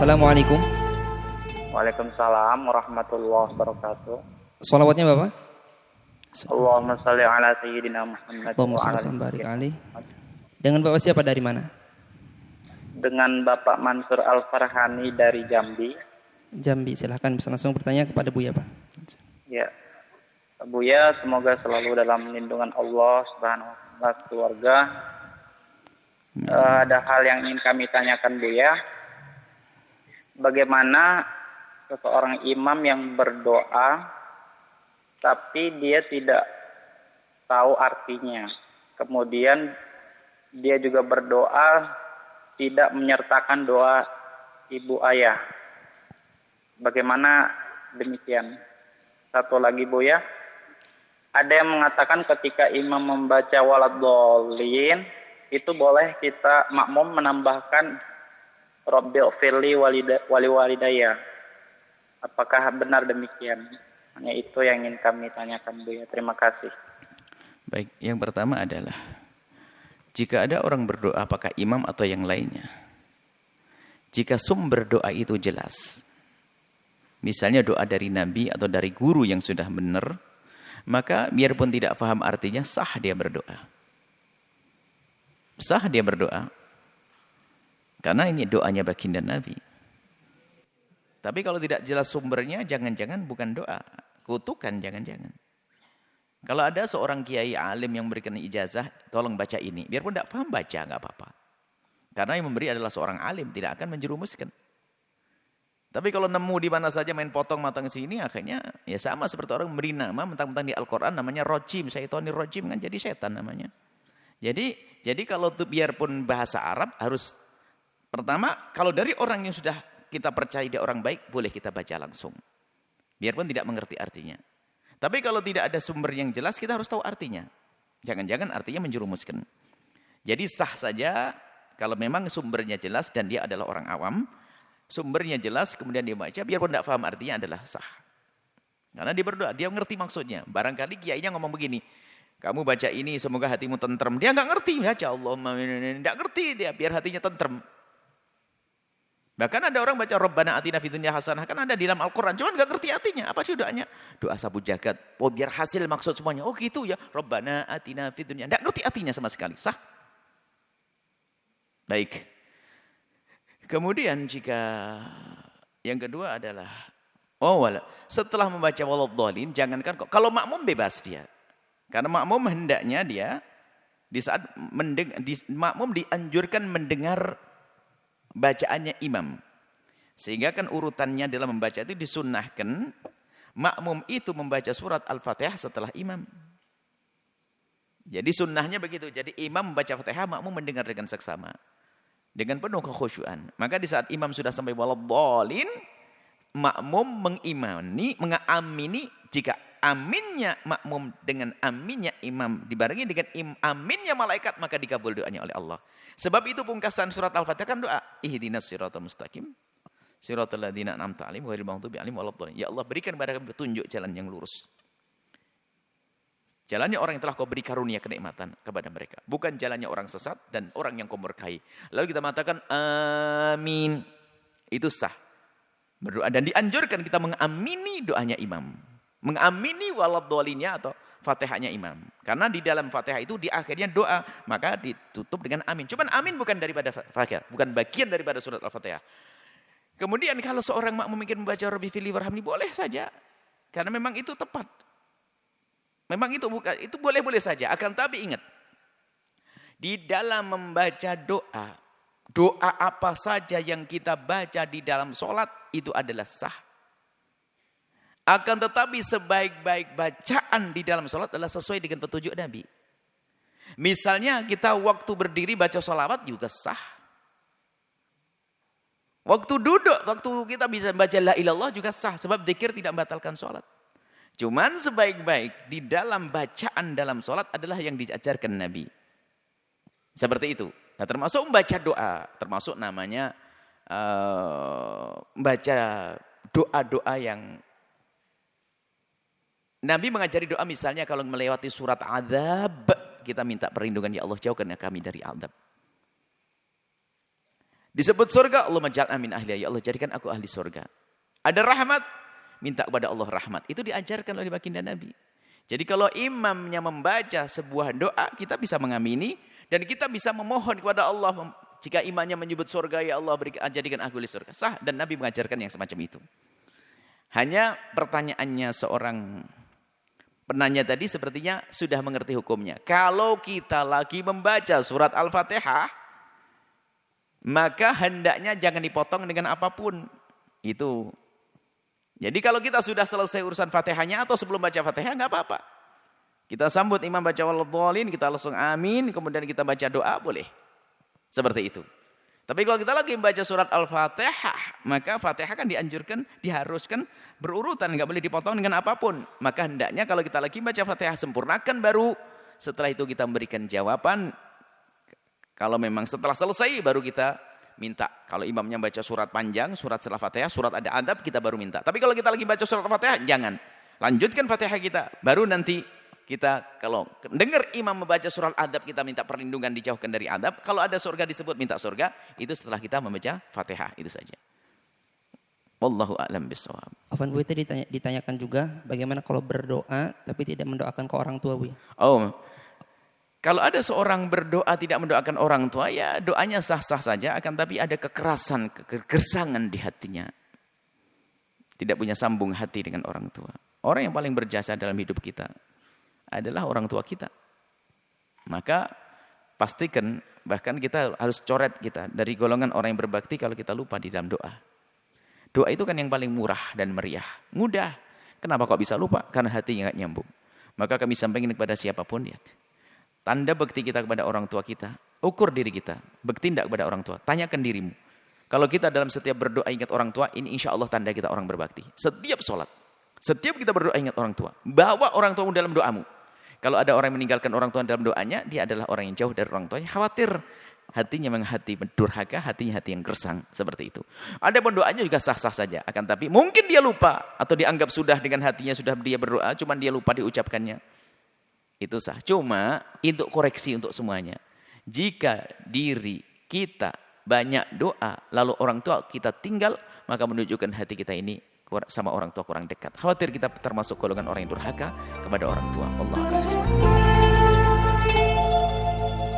Assalamualaikum. Waalaikumsalam warahmatullahi wabarakatuh. Sholawatnya Bapak? Allahumma shalli ala sayyidina Muhammad Allahumma wa ala sholli wa barik sayyidina alaih. Muhammad. Dengan Bapak siapa dari mana? Dengan Bapak Mansur Al-Farhani dari Jambi. Jambi. Silahkan bisa langsung bertanya kepada Buya Pak. Ya. Buya, semoga selalu dalam lindungan Allah Subhanahu wa taala keluarga. Ada hal yang ingin kami tanyakan Buya. Bagaimana seseorang imam yang berdoa tapi dia tidak tahu artinya. Kemudian dia juga berdoa tidak menyertakan doa ibu ayah. Bagaimana demikian? Satu lagi Buya, ada yang mengatakan ketika imam membaca waladhdallin itu boleh kita makmum menambahkan Rabbil firli wali walidayya. Apakah benar demikian? Hanya itu yang ingin kami tanyakan Buya. Terima kasih. Baik, yang pertama adalah jika ada orang berdoa apakah imam atau yang lainnya. Jika sumber doa itu jelas, misalnya doa dari Nabi atau dari guru yang sudah benar, maka biarpun tidak paham artinya, sah dia berdoa. Sah dia berdoa. Karena ini doanya baginda Nabi. Tapi kalau tidak jelas sumbernya, jangan-jangan bukan doa. Kutukan jangan-jangan. Kalau ada seorang kiai alim yang memberikan ijazah, tolong baca ini. Biarpun tidak paham, baca, nggak apa-apa. Karena yang memberi adalah seorang alim, tidak akan menjerumuskan. Tapi kalau nemu di mana saja main potong matang sini, akhirnya ya sama seperti orang memberi nama, mentang-mentang di Al-Quran namanya rojim, syaitani rojim, kan jadi setan namanya. Jadi kalau itu biarpun bahasa Arab harus, pertama, kalau dari orang yang sudah kita percaya dia orang baik, boleh kita baca langsung. Biarpun tidak mengerti artinya. Tapi kalau tidak ada sumber yang jelas, kita harus tahu artinya. Jangan-jangan artinya menjerumuskan. Jadi sah saja kalau memang sumbernya jelas dan dia adalah orang awam. Sumbernya jelas, kemudian dia baca, biarpun tidak paham artinya adalah sah. Karena dia berdoa, dia ngerti maksudnya. Barangkali kiainya ngomong begini, kamu baca ini semoga hatimu tentrem. Dia nggak ngerti, baca Allahumma, nggak ngerti dia, biar hatinya tentrem. Bahkan ada orang baca Rabbana atina fid dunya hasanah, kan ada di dalam Al-Quran, cuman nggak ngerti artinya. Apa sih doanya? Doa sabu jagat. Oh biar hasil maksud semuanya. Oh gitu ya. Rabbana atina fid dunya. Nggak ngerti artinya sama sekali. Sah. Baik. Kemudian jika yang kedua adalah setelah membaca waladhdallin, jangankan kalau makmum bebas dia. Karena makmum hendaknya dia di saat makmum dianjurkan mendengar bacaannya imam. Sehingga kan urutannya dalam membaca itu disunnahkan makmum itu membaca surat Al-Fatihah setelah imam. Jadi sunnahnya begitu. Jadi imam membaca Fatihah, makmum mendengar dengan seksama. Dengan penuh kekhusyuan. Maka di saat imam sudah sampai waladhdallin, makmum mengamini jika aminnya makmum dengan aminnya imam dibarengi dengan aminnya malaikat, maka dikabul doanya oleh Allah. Sebab itu pungkasan surat Al-Fatihah kan doa ihdinas siratal mustaqim siratal ladzina an'amta 'alaihim ghairil maghdubi 'alaihim waladdallin. Ya Allah, berikan kepada kami petunjuk jalan yang lurus. Jalannya orang yang telah kau beri karunia kenikmatan kepada mereka. Bukan jalannya orang sesat dan orang yang kau murkai. Lalu kita mengatakan amin. Itu sah. Berdoa dan dianjurkan kita mengamini doanya imam. Mengamini waladhdallinnya atau Fatihahnya imam. Karena di dalam Fatihah itu di akhirnya doa, maka ditutup dengan amin. Cuman amin bukan daripada Fatihah, bukan bagian daripada surat Al-Fatihah. Kemudian kalau seorang makmum ingin membaca Rabbi firli warhamni, boleh saja. Karena memang itu tepat. Memang itu bukan, itu boleh-boleh saja. Akan tapi ingat, di dalam membaca doa, doa apa saja yang kita baca di dalam sholat itu adalah sah. Akan tetapi sebaik-baik bacaan di dalam sholat adalah sesuai dengan petunjuk Nabi. Misalnya kita waktu berdiri baca sholawat juga sah. Waktu duduk, waktu kita bisa baca la ilallah juga sah. Sebab zikir tidak membatalkan sholat. Cuman sebaik-baik di dalam bacaan dalam sholat adalah yang diajarkan Nabi. Seperti itu. Nah, termasuk membaca doa. Termasuk namanya membaca doa-doa yang Nabi mengajari doa, misalnya kalau melewati surat Adzab, kita minta perlindungan, ya Allah jauhkan kami dari azab. Disebut surga, Allah maj'alna min ahliha, ya Allah jadikan aku ahli surga. Ada rahmat, minta kepada Allah rahmat. Itu diajarkan oleh baginda Nabi. Jadi kalau imamnya membaca sebuah doa, kita bisa mengamini dan kita bisa memohon kepada Allah. Jika imamnya menyebut surga, ya Allah jadikan aku ahli surga. Sah, dan Nabi mengajarkan yang semacam itu. Hanya pertanyaannya seorang penanya tadi sepertinya sudah mengerti hukumnya. Kalau kita lagi membaca surat Al-Fatihah, maka hendaknya jangan dipotong dengan apapun. Itu. Jadi kalau kita sudah selesai urusan Fatihahnya atau sebelum baca Fatihah, nggak apa-apa. Kita sambut imam baca waladhdallin, kita langsung amin, kemudian kita baca doa, boleh. Seperti itu. Tapi kalau kita lagi membaca surat Al-Fatihah, maka Fatihah kan dianjurkan, diharuskan berurutan, nggak boleh dipotong dengan apapun. Maka hendaknya kalau kita lagi baca Fatihah, sempurnakan baru setelah itu kita memberikan jawaban. Kalau memang setelah selesai baru kita minta. Kalau imamnya baca surat panjang, surat setelah Fatihah, surat ada adab, kita baru minta. Tapi kalau kita lagi baca surat Fatihah, jangan. Lanjutkan Fatihah kita, baru nanti kita kalau dengar imam membaca surat adab, kita minta perlindungan dijauhkan dari adab. Kalau ada surga disebut, minta surga. Itu setelah kita membaca Fatihah, itu saja. Wallahu a'lam bishawab. Afwan Bu, itu ditanyakan juga bagaimana kalau berdoa tapi tidak mendoakan ke orang tua Bu? Oh, kalau ada seorang berdoa tidak mendoakan orang tua, ya doanya sah-sah saja, akan tapi ada kekerasan, kegersangan di hatinya. Tidak punya sambung hati dengan orang tua. Orang yang paling berjasa dalam hidup kita adalah orang tua kita. Maka pastikan, bahkan kita harus coret kita dari golongan orang yang berbakti kalau kita lupa di dalam doa. Doa itu kan yang paling murah dan meriah. Mudah. Kenapa kok bisa lupa? Karena hatinya nggak nyambung. Maka kami sampaikan kepada siapapun, lihat. Tanda bakti kita kepada orang tua kita. Ukur diri kita. Bakti tidak kepada orang tua. Tanyakan dirimu. Kalau kita dalam setiap berdoa ingat orang tua, ini insya Allah tanda kita orang berbakti. Setiap sholat. Setiap kita berdoa ingat orang tua. Bawa orang tuamu dalam doamu. Kalau ada orang yang meninggalkan orang tua dalam doanya, dia adalah orang yang jauh dari orang tuanya. Khawatir. Hatinya memang hati durhaka, hatinya hati yang gersang. Seperti itu. Ada pun doanya juga sah-sah saja. Akan tapi mungkin dia lupa. Atau dianggap sudah dengan hatinya sudah dia berdoa. Cuman dia lupa diucapkannya. Itu sah. Cuma untuk koreksi untuk semuanya. Jika diri kita banyak doa, lalu orang tua kita tinggal, maka menunjukkan hati kita ini sama orang tua kurang dekat. Khawatir kita termasuk golongan orang yang durhaka kepada orang tua. Allah akan